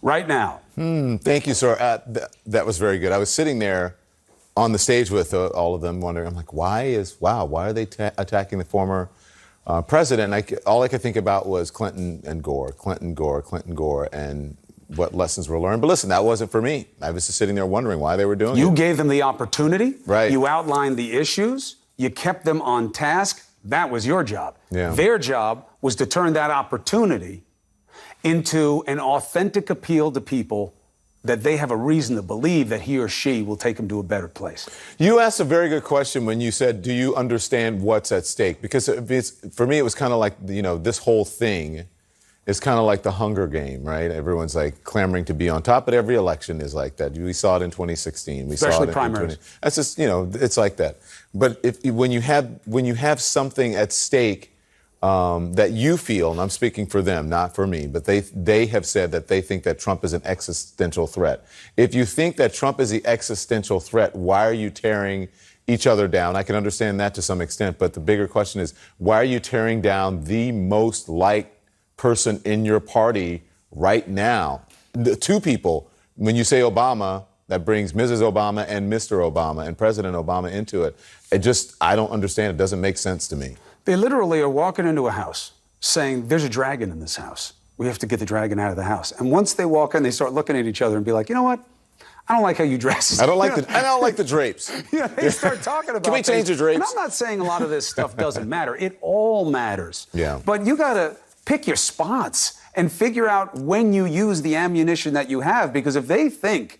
right now. Thank you, sir. That was very good. I was sitting there on the stage with all of them wondering, I'm like, why are they attacking the former president? And all I could think about was Clinton and Gore, Clinton, Gore, and what lessons were learned. But listen, that wasn't for me. I was just sitting there wondering why they were doing it. You gave them the opportunity. Right. You outlined the issues. You kept them on task. That was your job. Yeah. Their job was to turn that opportunity into an authentic appeal to people that they have a reason to believe that he or she will take them to a better place. You asked a very good question when you said, do you understand what's at stake? Because for me, it was kind of like, this whole thing is kind of like the Hunger Game, right? Everyone's like clamoring to be on top, but every election is like that. We saw it in 2016. Especially primaries. That's just, it's like that. But when you have something at stake that you feel, and I'm speaking for them, not for me, but they have said that they think that Trump is an existential threat. If you think that Trump is the existential threat, why are you tearing each other down? I can understand that to some extent, but the bigger question is, why are you tearing down the most liked person in your party right now? The two people, when you say Obama, that brings Mrs. Obama and Mr. Obama and President Obama into it. I don't understand. It doesn't make sense to me. They literally are walking into a house saying, there's a dragon in this house. We have to get the dragon out of the house. And once they walk in, they start looking at each other and be like, you know what? I don't like how you dress. I don't like the drapes. They start talking about Can we change the drapes? And I'm not saying a lot of this stuff doesn't matter. It all matters. Yeah. But you got to pick your spots and figure out when you use the ammunition that you have. Because if they think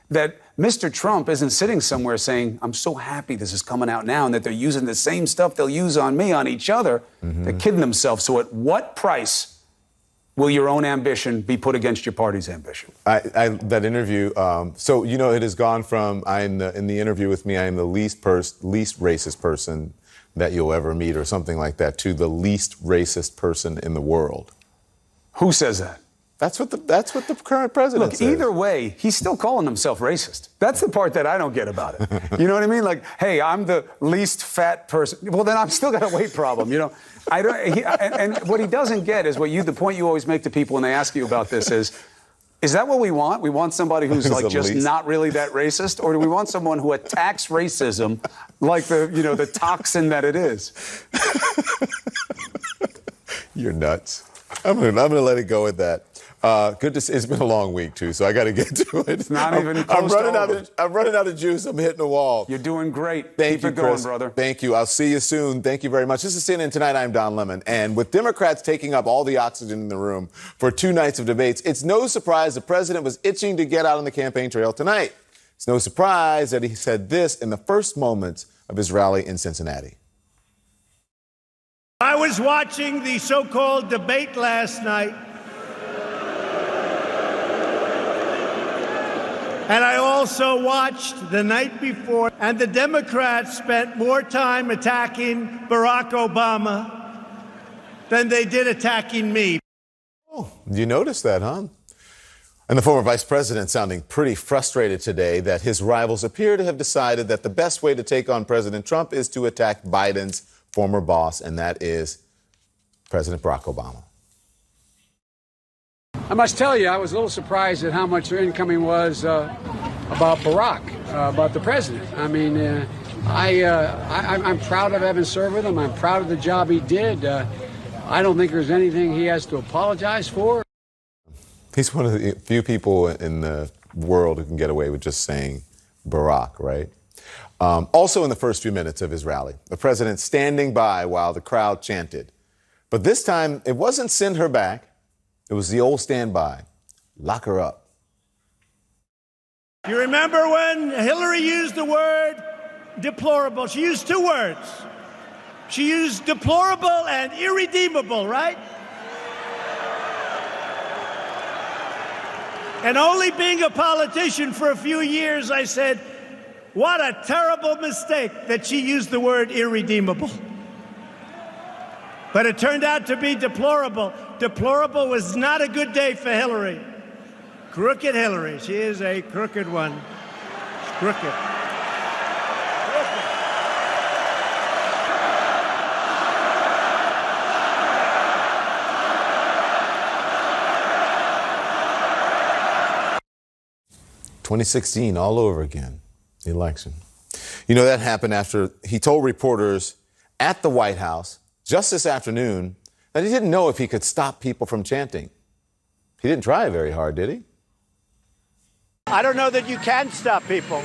that Mr. Trump isn't sitting somewhere saying, I'm so happy this is coming out now, and that they're using the same stuff they'll use on me, on each other, they're kidding themselves. So at what price will your own ambition be put against your party's ambition? That interview, so, it has gone from, in the interview with me, I am the least racist person that you'll ever meet or something like that, to the least racist person in the world. Who says that? That's what the current president says. Look, either way, he's still calling himself racist. That's the part that I don't get about it. You know what I mean? Like, hey, I'm the least fat person. Well, then I've still got a weight problem. And what he doesn't get is the point you always make to people when they ask you about this is that what we want? We want somebody who's like just not really that racist, or do we want someone who attacks racism like the toxin that it is? You're nuts. I'm gonna let it go with that. It's been a long week too, so I got to get to it. It's not even close to over. I'm running out of juice. I'm hitting the wall. You're doing great. Keep it going, brother. Thank you. I'll see you soon. Thank you very much. This is CNN Tonight. I'm Don Lemon, and with Democrats taking up all the oxygen in the room for 2 nights of debates, it's no surprise the president was itching to get out on the campaign trail tonight. It's no surprise that he said this in the first moments of his rally in Cincinnati. I was watching the so-called debate last night, and I also watched the night before, and the Democrats spent more time attacking Barack Obama than they did attacking me. Oh, you noticed that, huh? And the former vice president sounding pretty frustrated today that his rivals appear to have decided that the best way to take on President Trump is to attack Biden's former boss, and that is President Barack Obama. I must tell you, I was a little surprised at how much their incoming was about Barack, about the president. I mean, I'm proud of having served with him. I'm proud of the job he did. I don't think there's anything he has to apologize for. He's one of the few people in the world who can get away with just saying Barack, right? Also in the first few minutes of his rally, the president standing by while the crowd chanted. But this time, it wasn't send her back. It was the old standby, lock her up. You remember when Hillary used the word deplorable? She used 2 words. She used deplorable and irredeemable, right? And only being a politician for a few years, I said, what a terrible mistake that she used the word irredeemable. But it turned out to be deplorable. Deplorable was not a good day for Hillary. Crooked Hillary. She is a crooked one. She's crooked. 2016 all over again, the election. You know, that happened after he told reporters at the White House just this afternoon that he didn't know if he could stop people from chanting. He didn't try very hard, did he? I don't know that you can stop people.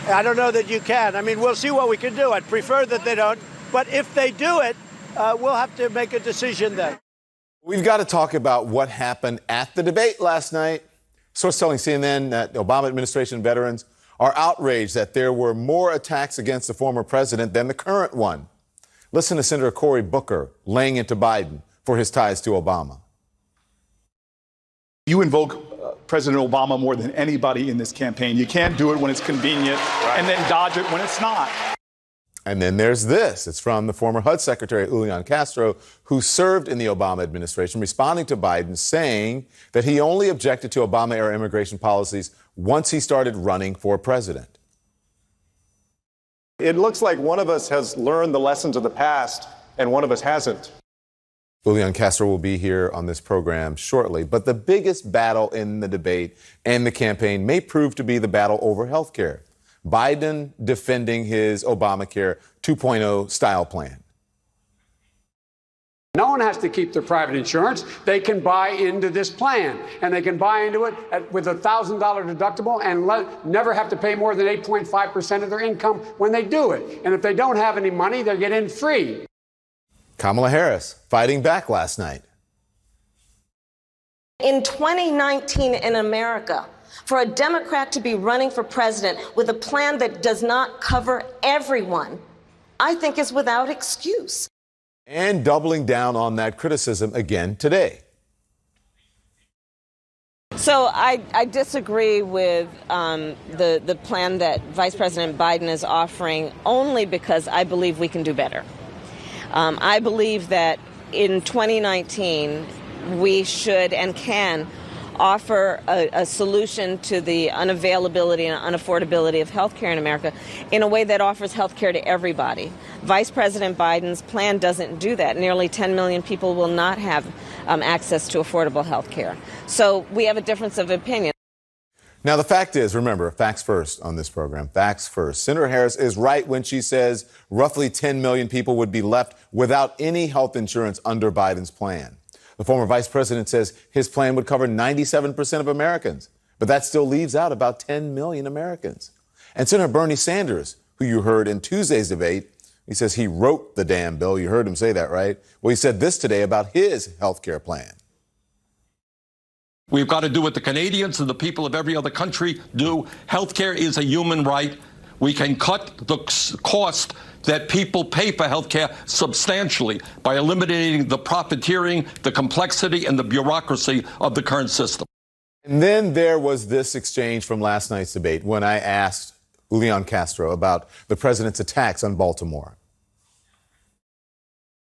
I don't know that you can. I mean, we'll see what we can do. I'd prefer that they don't. But if they do it, we'll have to make a decision then. We've got to talk about what happened at the debate last night. Source telling CNN that the Obama administration veterans are outraged that there were more attacks against the former president than the current one. Listen to Senator Cory Booker laying into Biden for his ties to Obama. You invoke President Obama more than anybody in this campaign. You can't do it when it's convenient and then dodge it when it's not. And then there's this. It's from the former HUD Secretary, Julian Castro, who served in the Obama administration, responding to Biden, saying that he only objected to Obama-era immigration policies once he started running for president. It looks like one of us has learned the lessons of the past and one of us hasn't. Julian Castro will be here on this program shortly. But the biggest battle in the debate and the campaign may prove to be the battle over health care. Biden defending his Obamacare 2.0 style plan. No one has to keep their private insurance. They can buy into this plan, and they can buy into it with a $1,000 deductible and never have to pay more than 8.5% of their income when they do it. And if they don't have any money, they get in free. Kamala Harris fighting back last night. In 2019 in America, for a Democrat to be running for president with a plan that does not cover everyone, I think is without excuse. And doubling down on that criticism again today. So I disagree with the plan that Vice President Biden is offering only because I believe we can do better. I believe that in 2019, we should and can offer a solution to the unavailability and unaffordability of health care in America in a way that offers health care to everybody. Vice President Biden's plan doesn't do that. Nearly 10 million people will not have access to affordable health care. So we have a difference of opinion. Now, the fact is, remember, facts first on this program, facts first. Senator Harris is right when she says roughly 10 million people would be left without any health insurance under Biden's plan. The former vice president says his plan would cover 97% of Americans, but that still leaves out about 10 million Americans. And Senator Bernie Sanders, who you heard in Tuesday's debate, he says he wrote the damn bill. You heard him say that, right? Well, he said this today about his health care plan. We've got to do what the Canadians and the people of every other country do. Healthcare is a human right. We can cut the cost that people pay for healthcare substantially by eliminating the profiteering, the complexity, and the bureaucracy of the current system. And then there was this exchange from last night's debate when I asked Julian Castro about the president's attacks on Baltimore.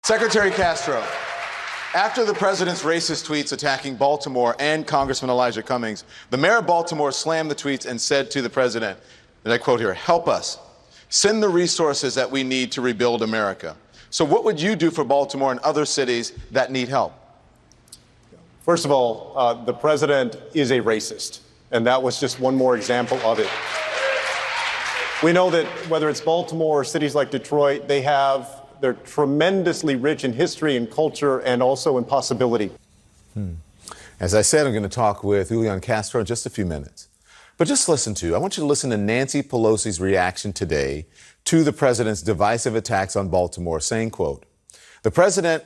Secretary Castro, after the president's racist tweets attacking Baltimore and Congressman Elijah Cummings, the mayor of Baltimore slammed the tweets and said to the president, and I quote here, "Help us. Send the resources that we need to rebuild America." So what would you do for Baltimore and other cities that need help? First of all, the president is a racist, and that was just one more example of it. We know that whether it's Baltimore or cities like Detroit, they're tremendously rich in history and culture and also in possibility. As I said, I'm going to talk with Julian Castro in just a few minutes. But just I want you to listen to Nancy Pelosi's reaction today to the president's divisive attacks on Baltimore, saying, quote, "The president,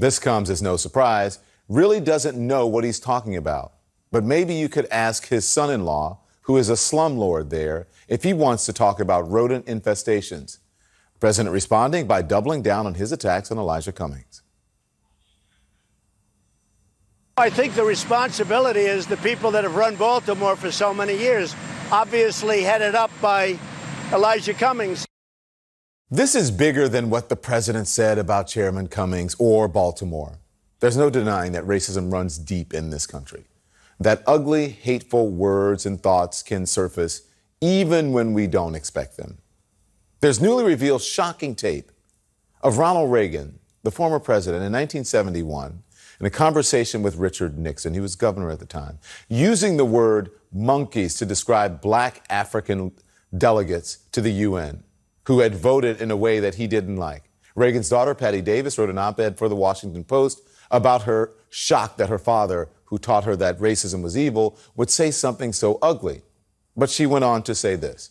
this comes as no surprise, really doesn't know what he's talking about. But maybe you could ask his son-in-law, who is a slumlord there, if he wants to talk about rodent infestations." The president responding by doubling down on his attacks on Elijah Cummings. I think the responsibility is the people that have run Baltimore for so many years, obviously headed up by Elijah Cummings. This is bigger than what the president said about Chairman Cummings or Baltimore. There's no denying that racism runs deep in this country. That ugly, hateful words and thoughts can surface even when we don't expect them. There's newly revealed shocking tape of Ronald Reagan, the former president, in 1971, in a conversation with Richard Nixon, he was governor at the time, using the word monkeys to describe black African delegates to the UN who had voted in a way that he didn't like. Reagan's daughter, Patty Davis, wrote an op-ed for the Washington Post about her shock that her father, who taught her that racism was evil, would say something so ugly. But she went on to say this: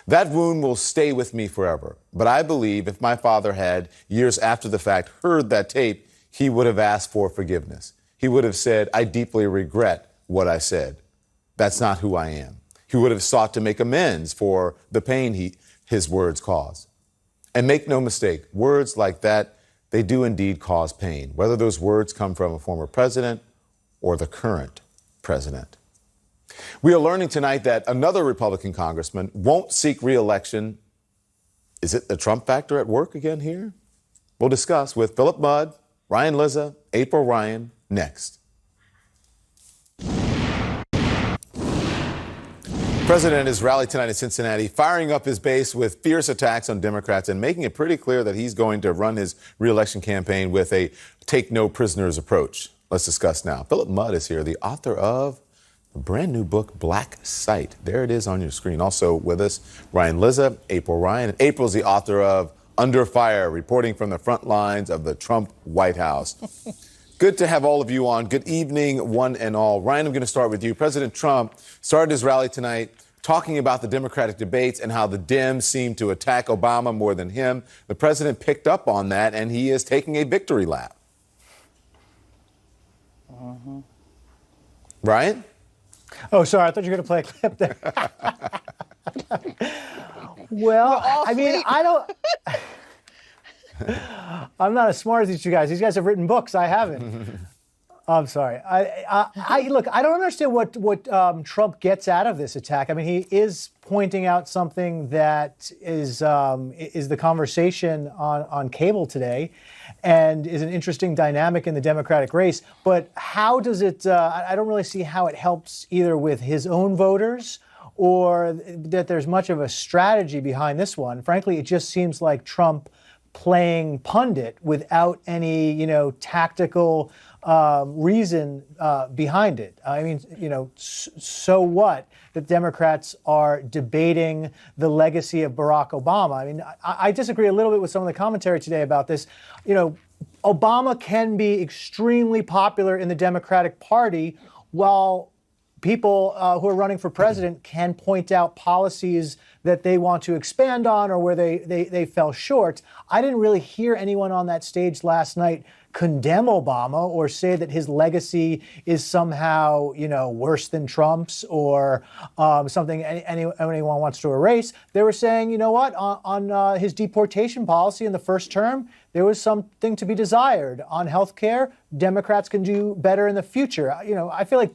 "That wound will stay with me forever. But I believe if my father had, years after the fact, heard that tape, he would have asked for forgiveness. He would have said, 'I deeply regret what I said. That's not who I am.' He would have sought to make amends for the pain his words caused." And make no mistake, words like that, they do indeed cause pain, whether those words come from a former president or the current president. We are learning tonight that another Republican congressman won't seek re-election. Is it the Trump factor at work again here? We'll discuss with Philip Mudd, Ryan Lizza, April Ryan, next. The president at his rally tonight in Cincinnati, firing up his base with fierce attacks on Democrats and making it pretty clear that he's going to run his re-election campaign with a take no prisoners approach. Let's discuss now. Philip Mudd is here, the author of a brand new book, Black Site. There it is on your screen. Also with us, Ryan Lizza, April Ryan. And April's the author of Under Fire, reporting from the front lines of the Trump White House. Good to have all of you on. Good evening, one and all. Ryan, I'm going to start with you. President Trump started his rally tonight talking about the Democratic debates and how the Dems seem to attack Obama more than him. The president picked up on that, and he is taking a victory lap. Ryan? Oh, sorry. I thought you were going to play a clip there. Well, I mean, I don't... I'm not as smart as these two guys. These guys have written books. I haven't. I'm sorry. Look, I don't understand what Trump gets out of this attack. I mean, he is pointing out something that is the conversation on cable today, and is an interesting dynamic in the Democratic race. But how does it? I don't really see how it helps either with his own voters, or that there's much of a strategy behind this one. Frankly, it just seems like Trump playing pundit without any, tactical reason behind it. I mean, so what that Democrats are debating the legacy of Barack Obama. I mean, I disagree a little bit with some of the commentary today about this. Obama can be extremely popular in the Democratic Party, while people who are running for president can point out policies that they want to expand on or where they fell short. I didn't really hear anyone on that stage last night condemn Obama or say that his legacy is somehow, worse than Trump's or something anyone wants to erase. They were saying, you know what, on his deportation policy in the first term, there was something to be desired. On health care, Democrats can do better in the future. I feel like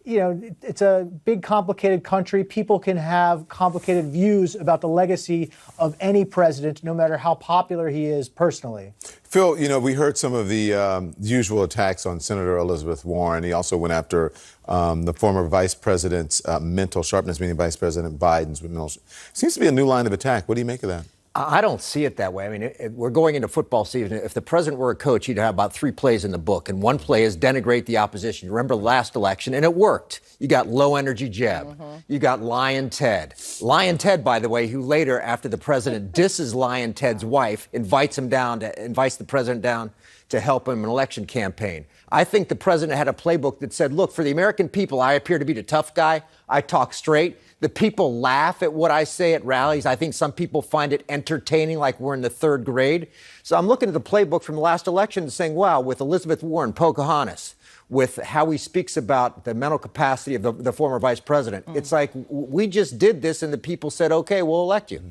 it's a big, complicated country. People can have complicated views about the legacy of any president, no matter how popular he is personally. Phil, we heard some of the usual attacks on Senator Elizabeth Warren. He also went after the former vice president's mental sharpness, meaning Vice President Biden's mental. Seems to be a new line of attack. What do you make of that? I don't see it that way. I mean, we're going into football season. If the president were a coach, he'd have about 3 plays in the book. And one play is denigrate the opposition. You remember the last election, and it worked. You got low-energy Jeb. Mm-hmm. You got Lion Ted. Lion Ted, by the way, who later, after the president disses Lion Ted's wife, invites the president down to help him in an election campaign. I think the president had a playbook that said, look, for the American people, I appear to be the tough guy. I talk straight. The people laugh at what I say at rallies. I think some people find it entertaining, like we're in the 3rd grade. So I'm looking at the playbook from the last election and saying, wow, with Elizabeth Warren, Pocahontas, with how he speaks about the mental capacity of the former vice president, it's like we just did this and the people said, okay, we'll elect you.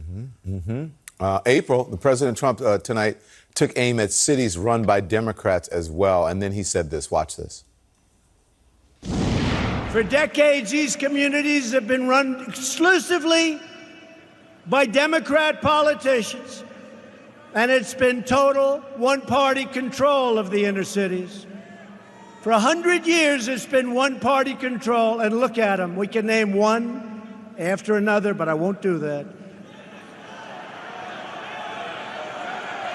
April, the President Trump tonight took aim at cities run by Democrats as well. And then he said this. Watch this. For decades, these communities have been run exclusively by Democrat politicians, and it's been total one-party control of the inner cities. For 100 years, it's been one-party control, and look at them. We can name one after another, but I won't do that,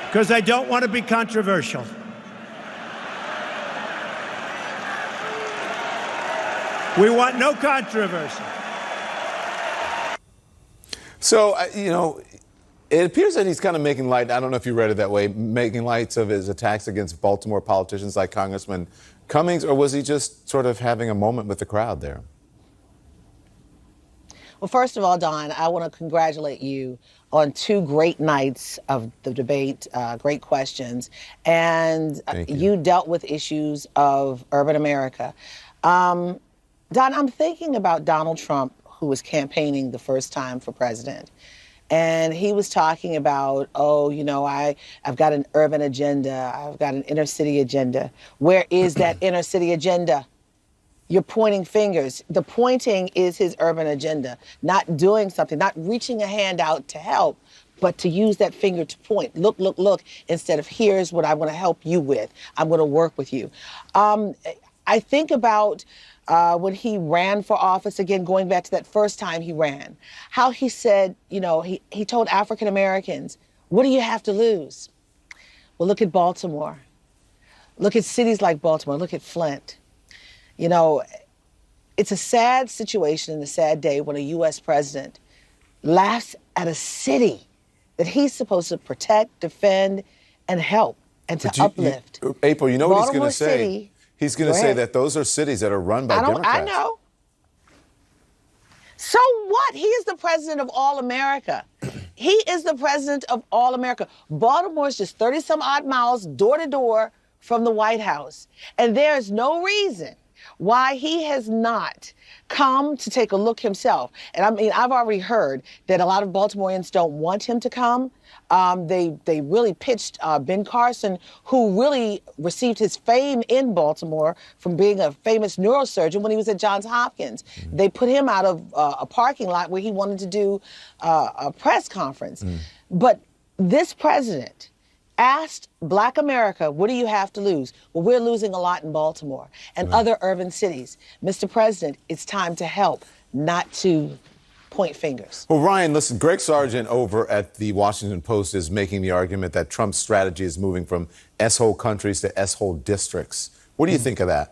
because I don't want to be controversial. We want no controversy. So, it appears that he's kind of making light, I don't know if you read it that way, making light of his attacks against Baltimore politicians like Congressman Cummings, or was he just sort of having a moment with the crowd there? Well, first of all, Don, I want to congratulate you on 2 great nights of the debate, great questions, and you dealt with issues of urban America. Don, I'm thinking about Donald Trump, who was campaigning the first time for president. And he was talking about, I've got an urban agenda. I've got an inner city agenda. Where is that inner city agenda? You're pointing fingers. The pointing is his urban agenda, not doing something, not reaching a hand out to help, but to use that finger to point. Look, look, look, instead of here's what I want to help you with. I'm going to work with you. I think about when he ran for office, again, going back to that first time he ran, how he said, he told African Americans, what do you have to lose? Well, look at Baltimore. Look at cities like Baltimore. Look at Flint. It's a sad situation and a sad day when a U.S. president laughs at a city that he's supposed to protect, defend, and help, and to uplift. April, you know what he's going Baltimore to say? City, He's going to say that those are cities that are run by Democrats. I know. So what? He is the president of all America. He is the president of all America. Baltimore is just 30-some odd miles door to door from the White House. And there's no reason why he has not come to take a look himself. And I mean, I've already heard that a lot of Baltimoreans don't want him to come. They really pitched Ben Carson, who really received his fame in Baltimore from being a famous neurosurgeon when he was at Johns Hopkins. Mm-hmm. They put him out of a parking lot where he wanted to do a press conference. Mm. But this president asked Black America, what do you have to lose? Well, we're losing a lot in Baltimore and other urban cities. Mr. President, it's time to help, not to point fingers. Well, Ryan, listen, Greg Sargent over at the Washington Post is making the argument that Trump's strategy is moving from S-hole countries to S-hole districts. What do you think of that?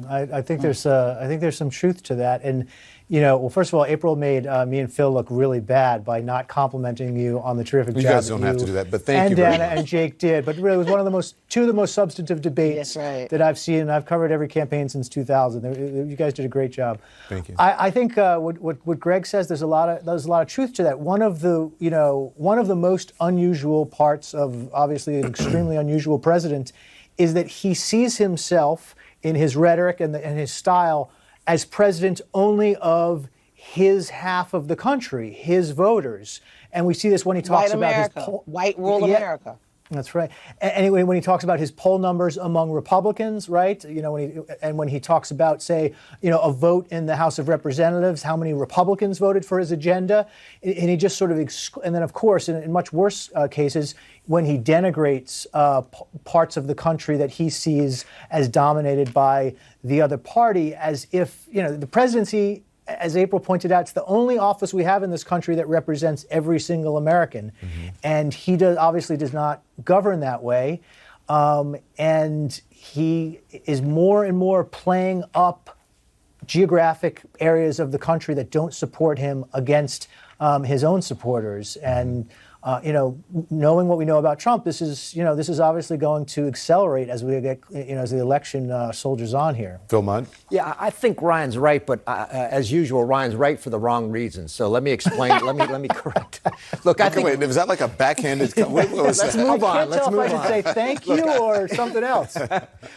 I think there's some truth to that. And, well, first of all, April made me and Phil look really bad by not complimenting you on the terrific job. You guys don't have to do that, but thank you very much. And Dana and Jake did. But really, it was two of the most substantive debates that I've seen. And I've covered every campaign since 2000. You guys did a great job. Thank you. I think what Greg says, there's a lot of truth to that. One of the most unusual parts of obviously an extremely unusual president is that he sees himself in his rhetoric and his style as president only of his half of the country, his voters. And we see this when he talks about his white rural America. That's right. Anyway, when he talks about his poll numbers among Republicans, right? When he talks about, say, a vote in the House of Representatives, how many Republicans voted for his agenda, and he just sort of, and then of course, in much worse cases, when he denigrates parts of the country that he sees as dominated by the other party, as if the presidency, as April pointed out, it's the only office we have in this country that represents every single American. Mm-hmm. And he obviously does not govern that way. And he is more and more playing up geographic areas of the country that don't support him against his own supporters. And knowing what we know about Trump, this is obviously going to accelerate as we get, as the election soldiers on here. Phil Mudd? Yeah, I think Ryan's right, but as usual, Ryan's right for the wrong reasons. So let me explain. let me correct. Look, I think. Wait, was that like a backhanded? What was Let's that? move on. I can't tell if I should say thank you or something else.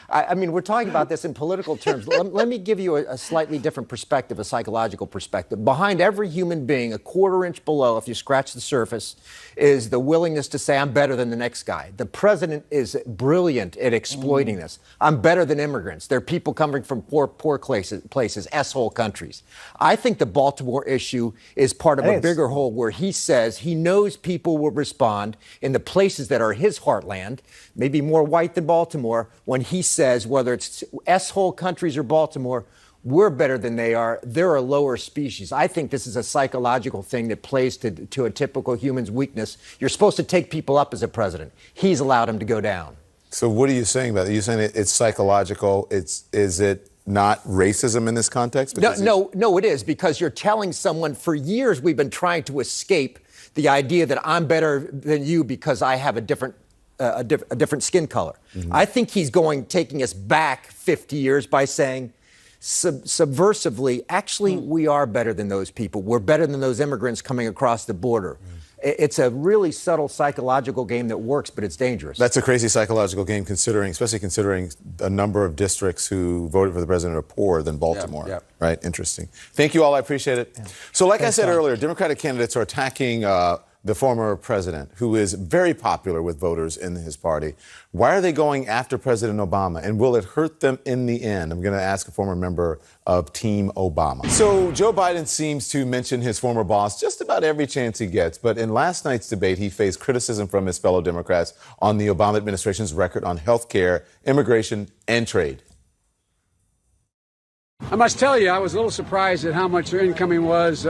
I mean, we're talking about this in political terms. Let me give you a slightly different perspective, a psychological perspective. Behind every human being, a quarter inch below, if you scratch the surface, is the willingness to say, I'm better than the next guy. The president is brilliant at exploiting this. I'm better than immigrants. There are people coming from poor places, S-hole countries. I think the Baltimore issue is part of a bigger whole where he says he knows people will respond in the places that are his heartland, maybe more white than Baltimore, when he says, whether it's S-hole countries or Baltimore, we're better than they are. They're a lower species. I think this is a psychological thing that plays to a typical human's weakness. You're supposed to take people up as a president. He's allowed them to go down. So what are you saying about it? Are you saying it's psychological? Is it not racism in this context? No, it is, because you're telling someone, for years we've been trying to escape the idea that I'm better than you because I have a different skin color. Mm-hmm. I think he's taking us back 50 years by saying, subversively, actually, we are better than those people. We're better than those immigrants coming across the border. It's a really subtle psychological game that works, but it's dangerous. That's a crazy psychological game, especially considering a number of districts who voted for the president are poorer than Baltimore. Yeah. Right? Interesting. Thank you all. I appreciate it. Yeah. So like I said earlier, Democratic candidates are attacking the former president, who is very popular with voters in his party. Why are they going after President Obama? And will it hurt them in the end? I'm going to ask a former member of Team Obama. So Joe Biden seems to mention his former boss just about every chance he gets. But in last night's debate, he faced criticism from his fellow Democrats on the Obama administration's record on health care, immigration, and trade. I must tell you, I was a little surprised at how much their incoming was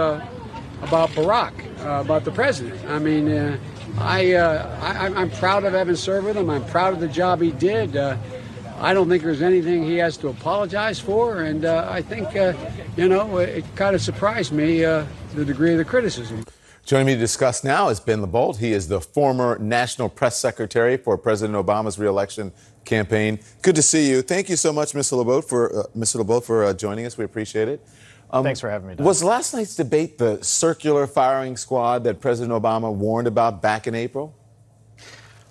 about Barack, about the president. I mean, I'm proud of having served with him. I'm proud of the job he did. I don't think there's anything he has to apologize for, and I think, it kind of surprised me, the degree of the criticism. Joining me to discuss now is Ben LeBolt. He is the former National Press Secretary for President Obama's reelection campaign. Good to see you. Thank you so much, Mr. LeBolt, for joining us. We appreciate it. Thanks for having me, Don. Was last night's debate the circular firing squad that President Obama warned about back in April?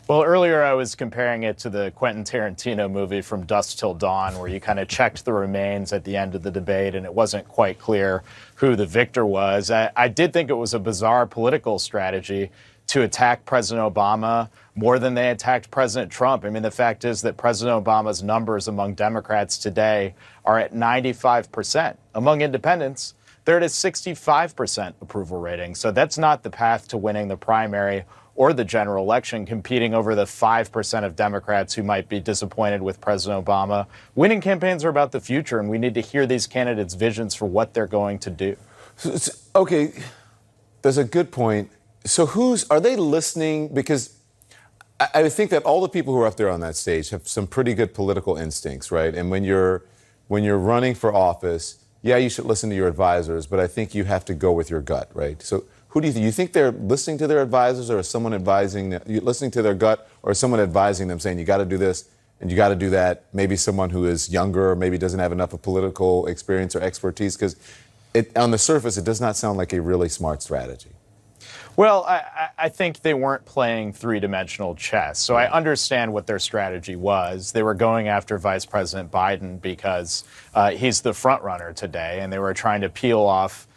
Well, earlier I was comparing it to the Quentin Tarantino movie From Dusk Till Dawn, where you kind of checked the remains at the end of the debate and it wasn't quite clear who the victor was. I did think it was a bizarre political strategy to attack President Obama more than they attacked President Trump. I mean, the fact is that President Obama's numbers among Democrats today are at 95%. Among independents, they're at a 65% approval rating. So that's not the path to winning the primary or the general election, competing over the 5% of Democrats who might be disappointed with President Obama. Winning campaigns are about the future, and we need to hear these candidates' visions for what they're going to do. Okay, there's a good point. So are they listening? Because I think that all the people who are up there on that stage have some pretty good political instincts, right? And when you're running for office, yeah, you should listen to your advisors, but I think you have to go with your gut, right? So who do you think? You think they're listening to their advisors, or is someone advising them, listening to their gut, or is someone advising them saying, you got to do this and you got to do that? Maybe someone who is younger, or maybe doesn't have enough of political experience or expertise, because on the surface, it does not sound like a really smart strategy. Well, I think they weren't playing three-dimensional chess. So I understand what their strategy was. They were going after Vice President Biden because he's the front runner today, and they were trying to peel off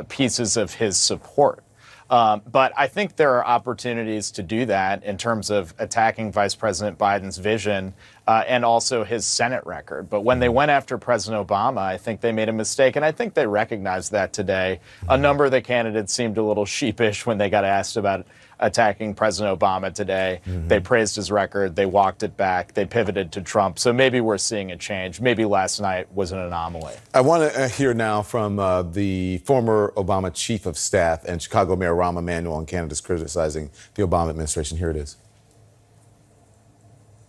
pieces of his support. But I think there are opportunities to do that in terms of attacking Vice President Biden's vision and also his Senate record. But when they went after President Obama, I think they made a mistake, and I think they recognized that today. A number of the candidates seemed a little sheepish when they got asked about attacking President Obama today. Mm-hmm. They praised his record. They walked it back. They pivoted to Trump. So maybe we're seeing a change. Maybe last night was an anomaly. I want to hear now from the former Obama chief of staff and Chicago Mayor Rahm Emanuel on candidates criticizing the Obama administration. Here it is.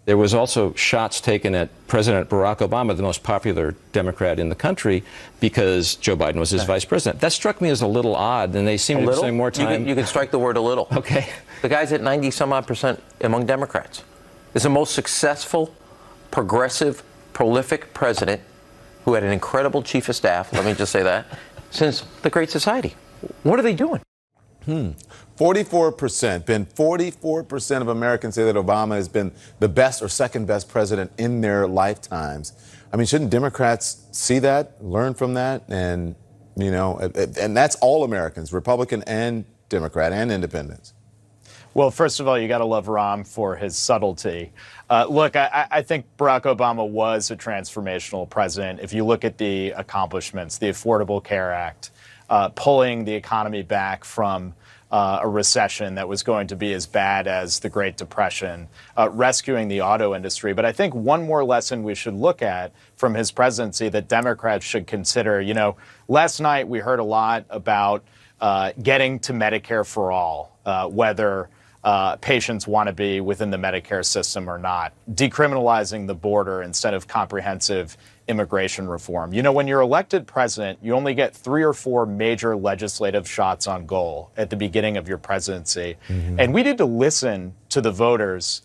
There was also shots taken at President Barack Obama, the most popular Democrat in the country, because Joe Biden was his vice president. That struck me as a little odd, and they seem to be spending more time. You can strike the word a little. Okay. The guy's at 90-some-odd% among Democrats. Is the most successful, progressive, prolific president who had an incredible chief of staff, let me just say that, since the Great Society. What are they doing? 44%. Ben, 44% of Americans say that Obama has been the best or second best president in their lifetimes. I mean, shouldn't Democrats see that, learn from that? And, and that's all Americans, Republican and Democrat and independents. Well, first of all, you got to love Rahm for his subtlety. Look, I think Barack Obama was a transformational president. If you look at the accomplishments, the Affordable Care Act, pulling the economy back from a recession that was going to be as bad as the Great Depression, rescuing the auto industry. But I think one more lesson we should look at from his presidency that Democrats should consider. Last night we heard a lot about getting to Medicare for all, whether patients want to be within the Medicare system or not, decriminalizing the border instead of comprehensive immigration reform. You know, when you're elected president, you only get 3 or 4 major legislative shots on goal at the beginning of your presidency. And we need to listen to the voters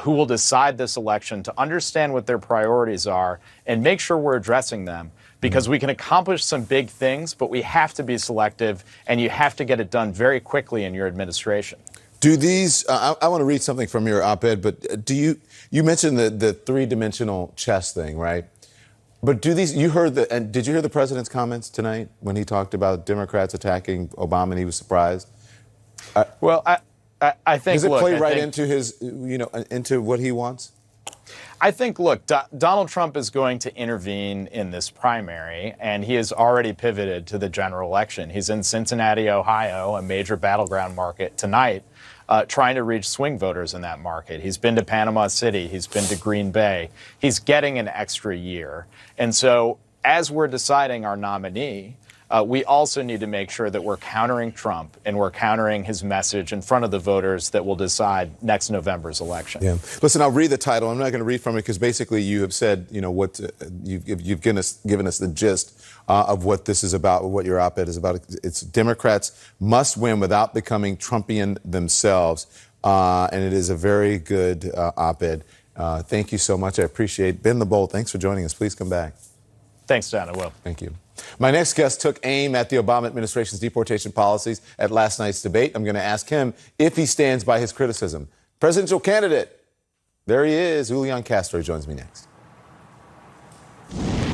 who will decide this election to understand what their priorities are and make sure we're addressing them. Because we can accomplish some big things, but we have to be selective, and you have to get it done very quickly in your administration. Do these, I want to read something from your op-ed, but you mentioned the 3-dimensional chess thing, right? But do these, and did you hear the president's comments tonight when he talked about Democrats attacking Obama and he was surprised? Well, I think, does it play right into his, into what he wants? I think, look, Donald Trump is going to intervene in this primary, and he has already pivoted to the general election. He's in Cincinnati, Ohio, a major battleground market tonight, trying to reach swing voters in that market. He's been to Panama City. He's been to Green Bay. He's getting an extra year. And so as we're deciding our nominee, we also need to make sure that we're countering Trump and we're countering his message in front of the voters that will decide next November's election. Yeah. Listen, I'll read the title. I'm not going to read from it because basically you have said, what you've given us the gist of what this is about, what your op-ed is about. It's Democrats must win without becoming Trumpian themselves. And it is a very good op-ed. Thank you so much. I appreciate it. Ben LeBold, thanks for joining us. Please come back. Thanks, Don. I will. Thank you. My next guest took aim at the Obama administration's deportation policies at last night's debate. I'm going to ask him if he stands by his criticism. Presidential candidate. There he is. Julian Castro joins me next.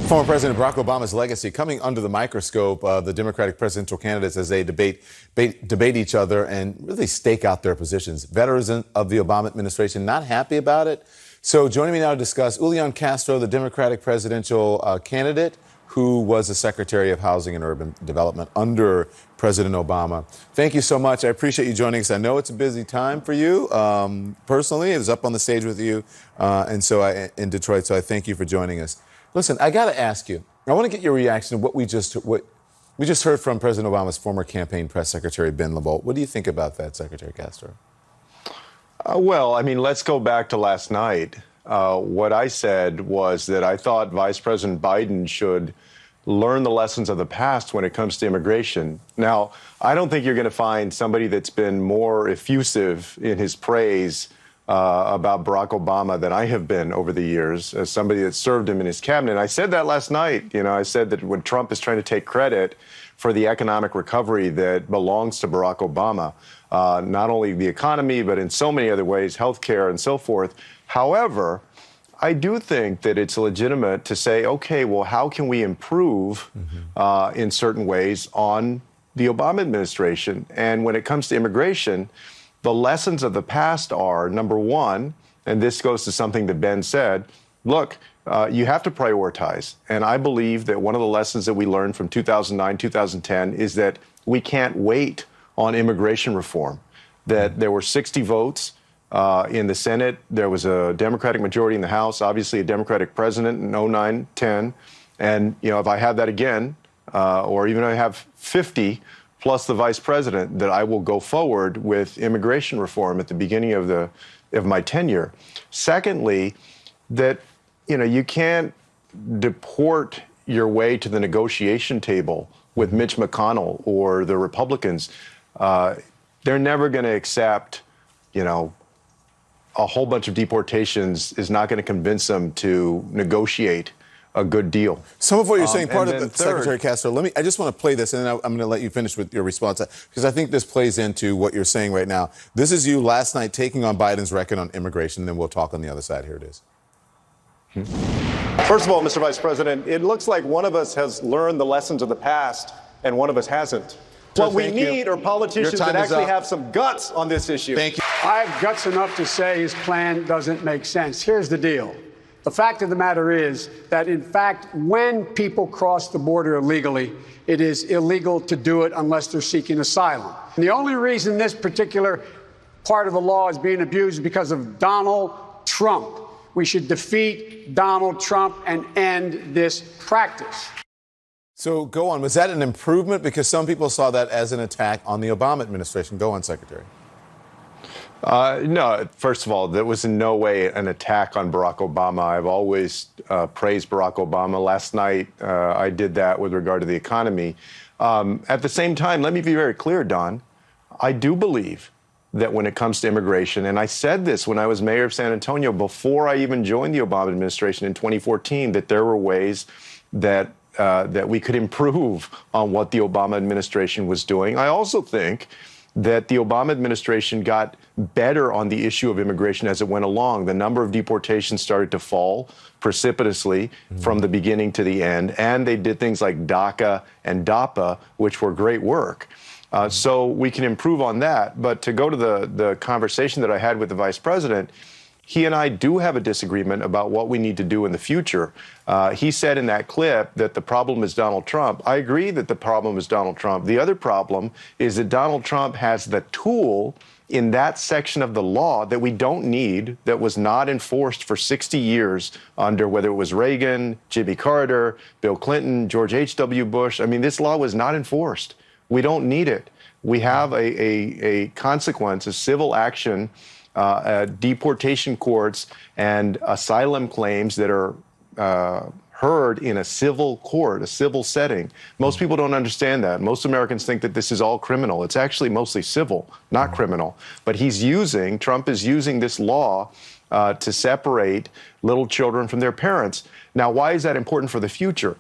Former President Barack Obama's legacy coming under the microscope of the Democratic presidential candidates as they debate each other and really stake out their positions. Veterans of the Obama administration not happy about it. So joining me now to discuss, Julian Castro, the Democratic presidential candidate, who was the Secretary of Housing and Urban Development under President Obama. Thank you so much. I appreciate you joining us. I know it's a busy time for you. Personally, I was up on the stage with you in Detroit, so I thank you for joining us. Listen, I got to ask you, I want to get your reaction to what we just heard from President Obama's former campaign press secretary, Ben LeBold. What do you think about that, Secretary Castro? Well, I mean, let's go back to last night. What I said was that I thought Vice President Biden should learn the lessons of the past when it comes to immigration. Now, I don't think you're going to find somebody that's been more effusive in his praise about Barack Obama than I have been over the years as somebody that served him in his cabinet. I said that last night. I said that when Trump is trying to take credit for the economic recovery that belongs to Barack Obama, not only the economy, but in so many other ways, healthcare and so forth. However, I do think that it's legitimate to say, okay, well, how can we improve in certain ways on the Obama administration? And when it comes to immigration, the lessons of the past are, number one, and this goes to something that Ben said, look, you have to prioritize. And I believe that one of the lessons that we learned from 2009, 2010 is that we can't wait on immigration reform, that there were 60 votes in the Senate. There was a Democratic majority in the House, obviously a Democratic president in 09, 10. And, if I have that again, or even if I have 50 plus the vice president, that I will go forward with immigration reform at the beginning of my tenure. Secondly, that, you can't deport your way to the negotiation table with Mitch McConnell or the Republicans. They're never going to accept, a whole bunch of deportations is not going to convince them to negotiate a good deal. Some of what you're saying, part of the Secretary Castro, I just want to play this, and then I'm going to let you finish with your response, because I think this plays into what you're saying right now. This is you last night taking on Biden's record on immigration, and then we'll talk on the other side. Here it is. First of all, Mr. Vice President, it looks like one of us has learned the lessons of the past, and one of us hasn't. What we need are politicians that actually have some guts on this issue. Thank you. I have guts enough to say his plan doesn't make sense. Here's the deal. The fact of the matter is that, in fact, when people cross the border illegally, it is illegal to do it unless they're seeking asylum. And the only reason this particular part of the law is being abused is because of Donald Trump. We should defeat Donald Trump and end this practice. So go on. Was that an improvement? Because some people saw that as an attack on the Obama administration. Go on, Secretary. No, first of all, that was in no way an attack on Barack Obama. I've always praised Barack Obama. Last night, I did that with regard to the economy. At the same time, let me be very clear, Don. I do believe that when it comes to immigration, and I said this when I was mayor of San Antonio before I even joined the Obama administration in 2014, that there were ways that we could improve on what the Obama administration was doing. I also think that the Obama administration got better on the issue of immigration as it went along. The number of deportations started to fall precipitously from the beginning to the end, and they did things like DACA and DAPA, which were great work. So we can improve on that. But to go to the conversation that I had with the vice president, he and I do have a disagreement about what we need to do in the future. He said in that clip that the problem is Donald Trump. I agree that the problem is Donald Trump. The other problem is that Donald Trump has the tool in that section of the law that we don't need, that was not enforced for 60 years under whether it was Reagan, Jimmy Carter, Bill Clinton, George H.W. Bush. I mean, this law was not enforced. We don't need it. We have a consequence, a civil action, deportation courts, and asylum claims that are heard in a civil court, a civil setting. Most people don't understand that. Most Americans think that this is all criminal. It's actually mostly civil, not criminal. But Trump is using this law to separate little children from their parents. Now, why is that important for the future?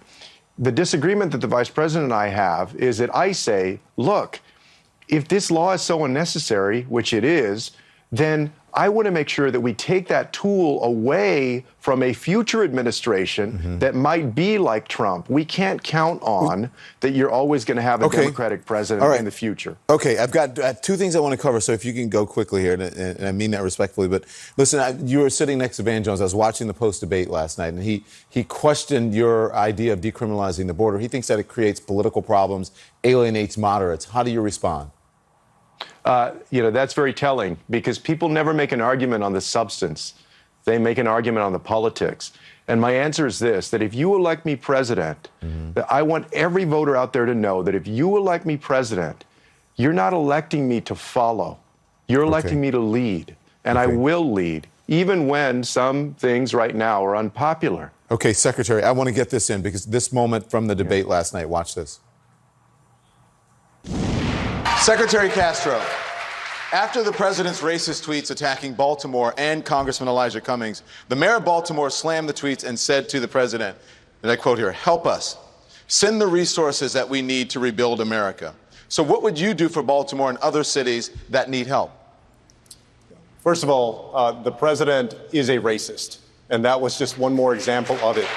The disagreement that the vice president and I have is that I say, look, if this law is so unnecessary, which it is, then I want to make sure that we take that tool away from a future administration that might be like Trump. We can't count on that you're always going to have a Democratic president in the future. Okay, I've got two things I want to cover, so if you can go quickly here, and I mean that respectfully, but listen, you were sitting next to Van Jones. I was watching the Post debate last night, and he questioned your idea of decriminalizing the border. He thinks that it creates political problems, alienates moderates. How do you respond? That's very telling, because people never make an argument on the substance. They make an argument on the politics. And my answer is this, that if you elect me president, that I want every voter out there to know that if you elect me president, you're not electing me to follow. You're electing me to lead. And I will lead, even when some things right now are unpopular. Okay, Secretary, I want to get this in, because this moment from the debate last night, watch this. Secretary Castro, after the president's racist tweets attacking Baltimore and Congressman Elijah Cummings, the mayor of Baltimore slammed the tweets and said to the president, and I quote here, "Help us. Send the resources that we need to rebuild America." So what would you do for Baltimore and other cities that need help? First of all, the president is a racist, and that was just one more example of it.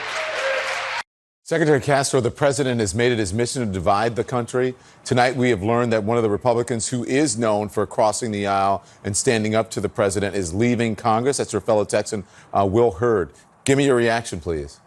Secretary Castro, the president has made it his mission to divide the country. Tonight, we have learned that one of the Republicans who is known for crossing the aisle and standing up to the president is leaving Congress. That's your fellow Texan, Will Hurd. Give me your reaction, please.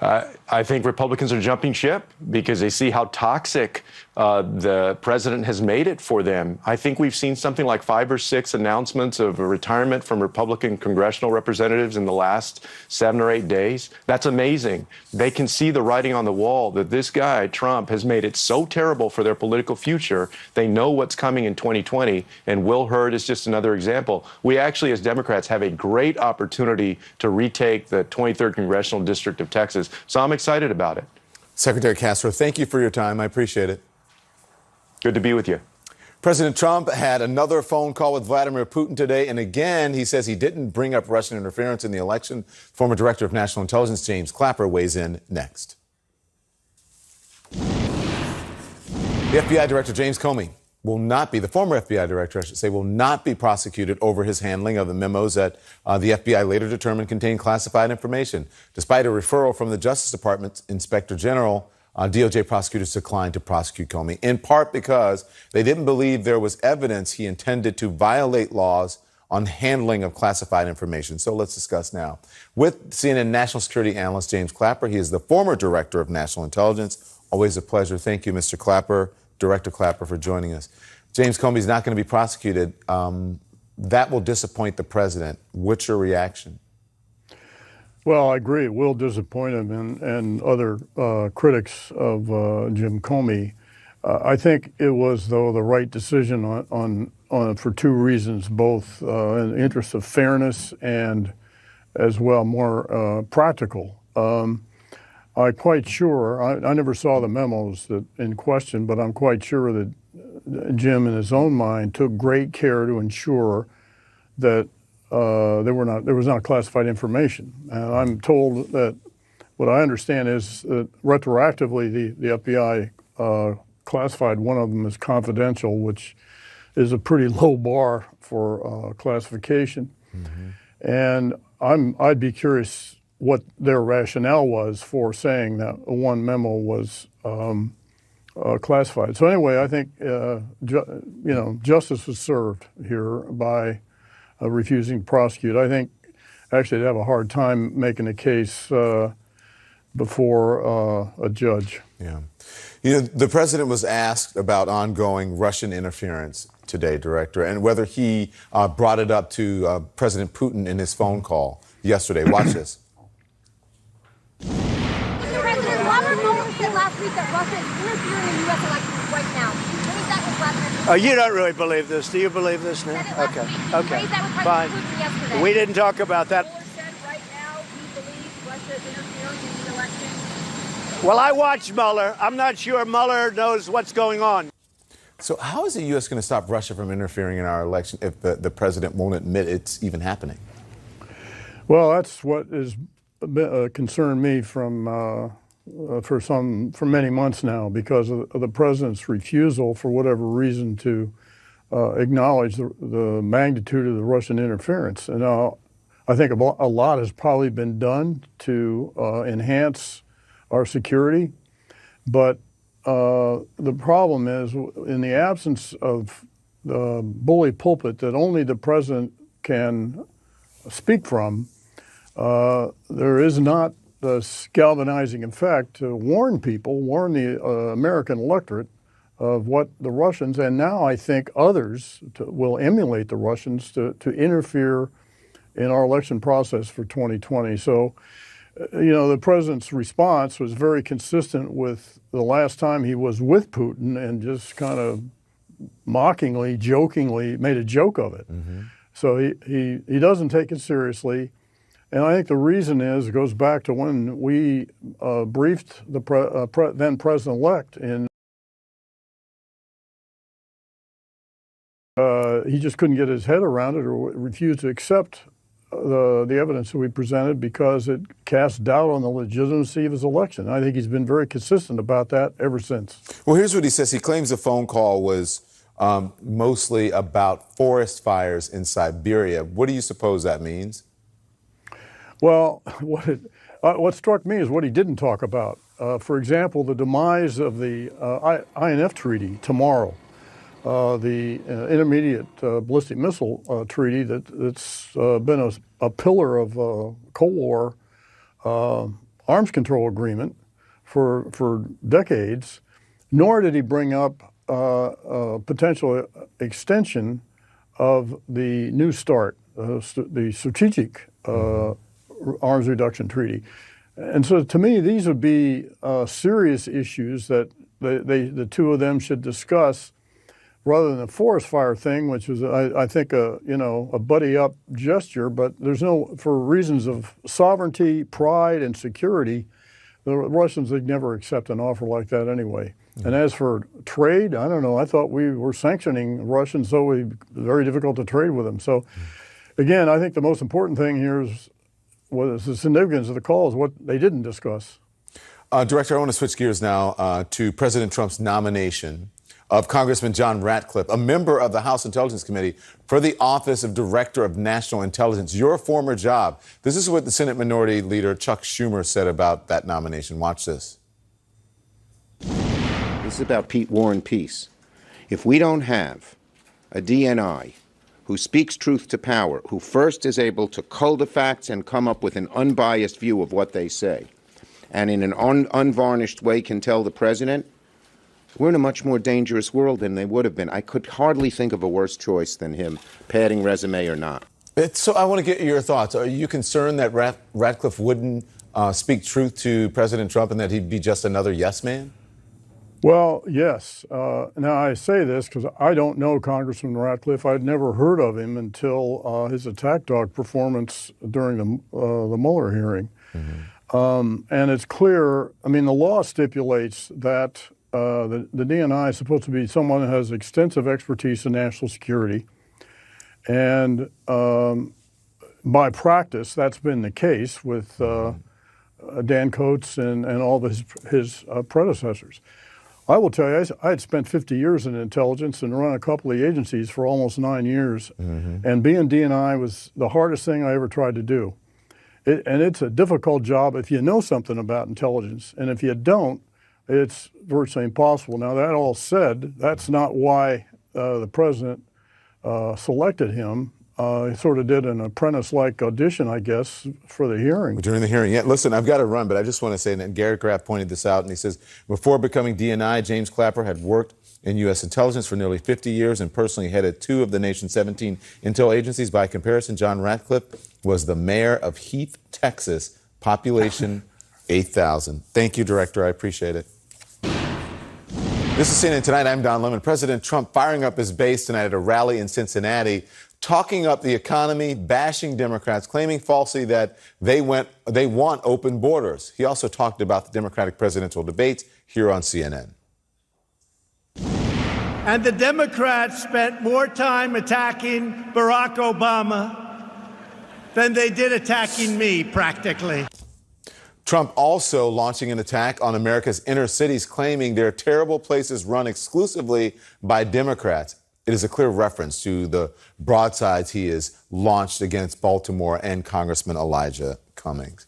I think Republicans are jumping ship because they see how toxic the president has made it for them. I think we've seen something like 5 or 6 announcements of a retirement from Republican congressional representatives in the last 7 or 8 days. That's amazing. They can see the writing on the wall that this guy, Trump, has made it so terrible for their political future. They know what's coming in 2020, and Will Hurd is just another example. We actually, as Democrats, have a great opportunity to retake the 23rd Congressional District of Texas. So I'm excited about it. Secretary Castro, thank you for your time. I appreciate it. Good to be with you. President Trump had another phone call with Vladimir Putin today, and again, he says he didn't bring up Russian interference in the election. Former Director of National Intelligence James Clapper weighs in next. The FBI Director James Comey will not be, the former FBI director, I should say, will not be prosecuted over his handling of the memos that the FBI later determined contained classified information. Despite a referral from the Justice Department's Inspector General, DOJ prosecutors declined to prosecute Comey, in part because they didn't believe there was evidence he intended to violate laws on handling of classified information. So let's discuss now. With CNN national security analyst James Clapper, he is the former director of national intelligence. Always a pleasure. Thank you, Mr. Clapper, Director Clapper, for joining us. James Comey's not going to be prosecuted. That will disappoint the president. What's your reaction? Well, I agree. It will disappoint him and other critics of Jim Comey. I think it was, though, the right decision on for two reasons, both in the interest of fairness and as well more practical. I'm quite sure, I never saw the memos that in question, but I'm quite sure that Jim, in his own mind, took great care to ensure that there was not classified information. And I'm told that what I understand is that retroactively the FBI classified one of them as confidential, which is a pretty low bar for classification. And I'd be curious what their rationale was for saying that one memo was classified. So anyway, I think justice was served here by refusing to prosecute. I think actually they'd have a hard time making a case before a judge. Yeah. You know, the president was asked about ongoing Russian interference today, Director, and whether he brought it up to President Putin in his phone call yesterday. Watch this. Mr. President, Robert Mueller said last week that Russia is interfering in U.S. elections right now. What is that with Vladimir? Oh, you don't really believe this. Do you believe this now? Okay. Okay. Fine. We didn't talk about that. Well, I watched Mueller. I'm not sure Mueller knows what's going on. So how is the U.S. going to stop Russia from interfering in our election if the president won't admit it's even happening? Well, that's what has concerned me for many months now, because of the president's refusal, for whatever reason, to acknowledge the magnitude of the Russian interference. And I think a lot has probably been done to enhance our security, but the problem is, in the absence of the bully pulpit that only the president can speak from, there is not the galvanizing effect to warn the American electorate of what the Russians, and now I think others will emulate the Russians to interfere in our election process for 2020. So, the president's response was very consistent with the last time he was with Putin, and just kind of mockingly, jokingly made a joke of it. So he doesn't take it seriously. And I think the reason is, it goes back to when we briefed the then president-elect, and he just couldn't get his head around it, or refused to accept the evidence that we presented, because it cast doubt on the legitimacy of his election. I think he's been very consistent about that ever since. Well, here's what he says. He claims the phone call was mostly about forest fires in Siberia. What do you suppose that means? Well, what struck me is what he didn't talk about. For example, the demise of the INF treaty tomorrow. The intermediate ballistic missile treaty that's been a pillar of Cold War arms control agreement for decades, nor did he bring up potential extension of the New START, the strategic arms reduction treaty. And so to me, these would be serious issues that the two of them should discuss, rather than the forest fire thing, which was, I think, a buddy-up gesture. But for reasons of sovereignty, pride, and security, the Russians would never accept an offer like that anyway. And as for trade, I don't know. I thought we were sanctioning Russians, so it would be very difficult to trade with them. So, again, I think the most important thing here is the significance of the call is what they didn't discuss. Director, I want to switch gears now to President Trump's nomination of Congressman John Ratcliffe, a member of the House Intelligence Committee, for the office of Director of National Intelligence, your former job. This is what the Senate Minority Leader Chuck Schumer said about that nomination. Watch this. This is about War and Peace. If we don't have a DNI who speaks truth to power, who first is able to cull the facts and come up with an unbiased view of what they say, and in an unvarnished way can tell the president, we're in a much more dangerous world than they would have been. I could hardly think of a worse choice than him, padding resume or not. So I want to get your thoughts. Are you concerned that Ratcliffe wouldn't speak truth to President Trump and that he'd be just another yes man? Well, yes. Now, I say this because I don't know Congressman Ratcliffe. I'd never heard of him until his attack dog performance during the Mueller hearing. And it's clear, I mean, the law stipulates that the DNI is supposed to be someone who has extensive expertise in national security. And by practice, that's been the case with Dan Coates and all of his predecessors. I will tell you, I had spent 50 years in intelligence and run a couple of agencies for almost 9 years. And being DNI was the hardest thing I ever tried to do. And it's a difficult job if you know something about intelligence. And if you don't, it's virtually impossible. Now, that all said, that's not why the president selected him. He sort of did an apprentice-like audition, I guess, for the hearing. During the hearing, yeah. Listen, I've got to run, but I just want to say that Garrett Graff pointed this out, and he says, before becoming DNI, James Clapper had worked in U.S. intelligence for nearly 50 years and personally headed 2 of the nation's 17 intel agencies. By comparison, John Ratcliffe was the mayor of Heath, Texas, population 8,000. Thank you, Director. I appreciate it. This is CNN Tonight. I'm Don Lemon. President Trump firing up his base tonight at a rally in Cincinnati, talking up the economy, bashing Democrats, claiming falsely that they want open borders. He also talked about the Democratic presidential debates here on CNN. And the Democrats spent more time attacking Barack Obama than they did attacking me, practically. Trump also launching an attack on America's inner cities, claiming they're terrible places run exclusively by Democrats. It is a clear reference to the broadsides he has launched against Baltimore and Congressman Elijah Cummings.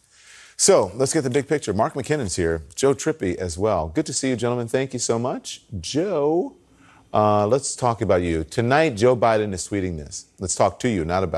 So let's get the big picture. Mark McKinnon's here, Joe Trippi as well. Good to see you, gentlemen. Thank you so much. Joe, let's talk about you. Tonight, Joe Biden is tweeting this. Let's talk to you, not about